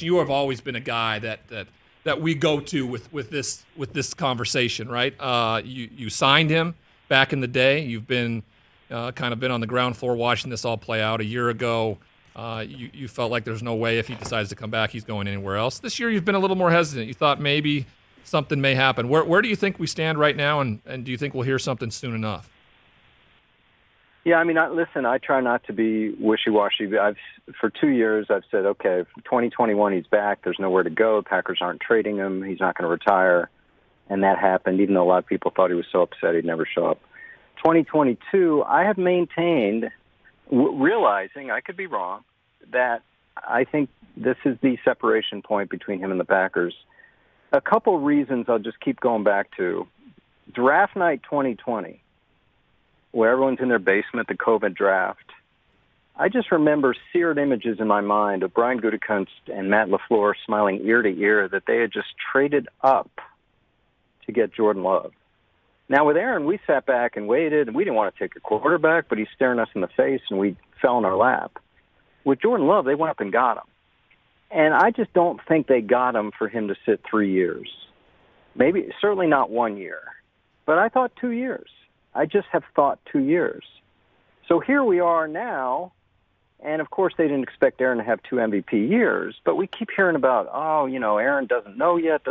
You have always been a guy that we go to with this conversation, right? You signed him back in the day. You've been kind of been on the ground floor watching this all play out. A year ago, you felt like there's no way if he decides to come back, he's going anywhere else. This year, you've been a little more hesitant. You thought maybe something may happen. Where do you think we stand right now, and do you think we'll hear something soon enough? Yeah, I mean, listen, I try not to be wishy-washy. For 2 years, I've said, okay, 2021, he's back. There's nowhere to go. Packers aren't trading him. He's not going to retire. And that happened, even though a lot of people thought he was so upset he'd never show up. 2022, I have maintained, realizing I could be wrong, that I think this is the separation point between him and the Packers. A couple reasons I'll just keep going back to. Draft night 2020. Where everyone's in their basement, the COVID draft. I just remember seared images in my mind of Brian Gutekunst and Matt LaFleur smiling ear to ear that they had just traded up to get Jordan Love. Now, with Aaron, we sat back and waited, and we didn't want to take a quarterback, but he's staring us in the face, and we fell in our lap. With Jordan Love, they went up and got him. And I just don't think they got him for him to sit 3 years. Maybe, certainly not 1 year. But I thought 2 years. I just have thought 2 years. So here we are now, and of course they didn't expect Aaron to have 2 MVP years, but we keep hearing about, Aaron doesn't know yet.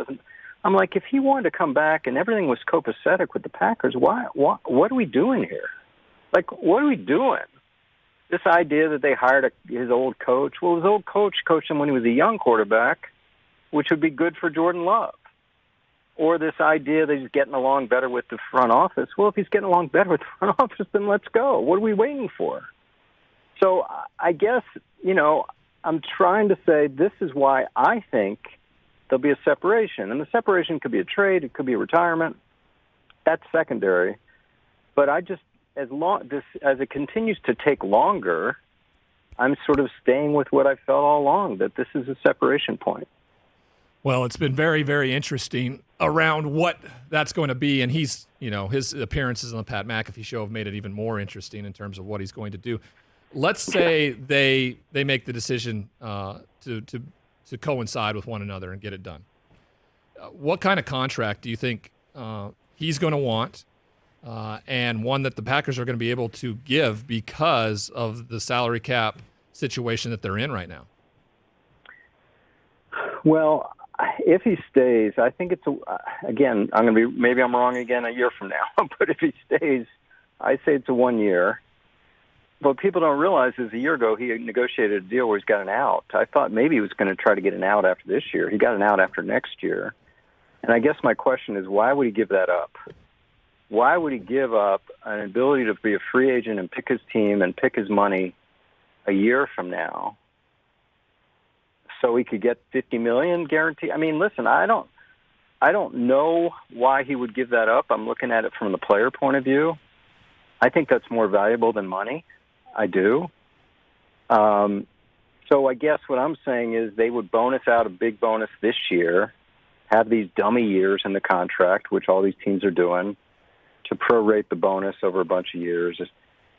I'm like, if he wanted to come back and everything was copacetic with the Packers, what are we doing here? Like, what are we doing? This idea that they hired his old coach, well, his old coach coached him when he was a young quarterback, which would be good for Jordan Love. Or this idea that he's getting along better with the front office. Well, if he's getting along better with the front office, then let's go. What are we waiting for? So I guess, I'm trying to say this is why I think there'll be a separation. And the separation could be a trade. It could be a retirement. That's secondary. But I just, as it continues to take longer, I'm sort of staying with what I felt all along, that this is a separation point. Well, it's been very, very interesting around what that's going to be, and his appearances on the Pat McAfee show have made it even more interesting in terms of what he's going to do. Let's say they make the decision to coincide with one another and get it done. What kind of contract do you think he's going to want, and one that the Packers are going to be able to give because of the salary cap situation that they're in right now? Well, if he stays, I think again, maybe I'm wrong again a year from now, but if he stays, I say it's a 1 year. What people don't realize is a year ago he negotiated a deal where he's got an out. I thought maybe he was going to try to get an out after this year. He got an out after next year. And I guess my question is, why would he give that up? Why would he give up an ability to be a free agent and pick his team and pick his money a year from now so he could get $50 million guaranteed? I mean, listen, I don't know why he would give that up. I'm looking at it from the player point of view. I think that's more valuable than money. I do. So I guess what I'm saying is they would bonus out a big bonus this year, have these dummy years in the contract, which all these teams are doing, to prorate the bonus over a bunch of years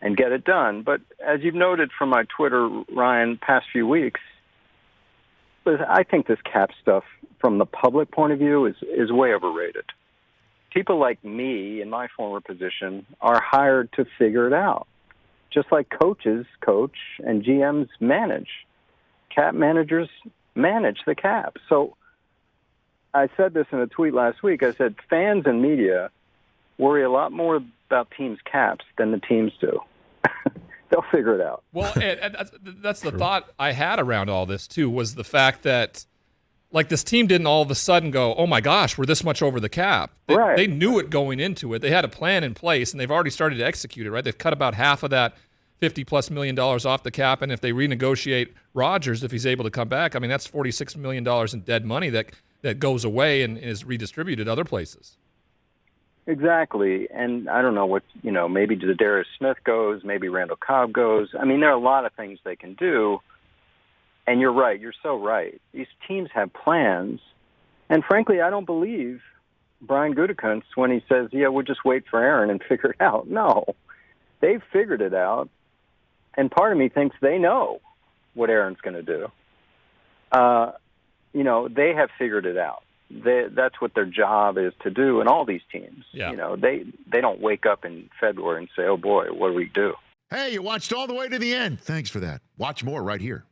and get it done. But as you've noted from my Twitter, Ryan, past few weeks, I think this cap stuff from the public point of view is way overrated. People like me in my former position are hired to figure it out, just like coaches coach and GMs manage. Cap managers manage the cap. So I said this in a tweet last week. I said fans and media worry a lot more about teams' caps than the teams do. They'll figure it out. Well, and that's the thought I had around all this, too, was the fact that, like, this team didn't all of a sudden go, oh, my gosh, we're this much over the cap. They knew it going into it. They had a plan in place, and they've already started to execute it, right? They've cut about half of that $50+ million off the cap, and if they renegotiate Rodgers, if he's able to come back, I mean, that's $46 million in dead money that goes away and is redistributed other places. Exactly, and I don't know what, maybe Darius Smith goes, maybe Randall Cobb goes. I mean, there are a lot of things they can do, and you're right, you're so right. These teams have plans, and frankly, I don't believe Brian Gutekunst when he says, yeah, we'll just wait for Aaron and figure it out. No, they've figured it out, and part of me thinks they know what Aaron's going to do. they have figured it out. That's what their job is to do, and all these teams. Yeah. They don't wake up in February and say, "Oh boy, what do we do?" Hey, you watched all the way to the end. Thanks for that. Watch more right here.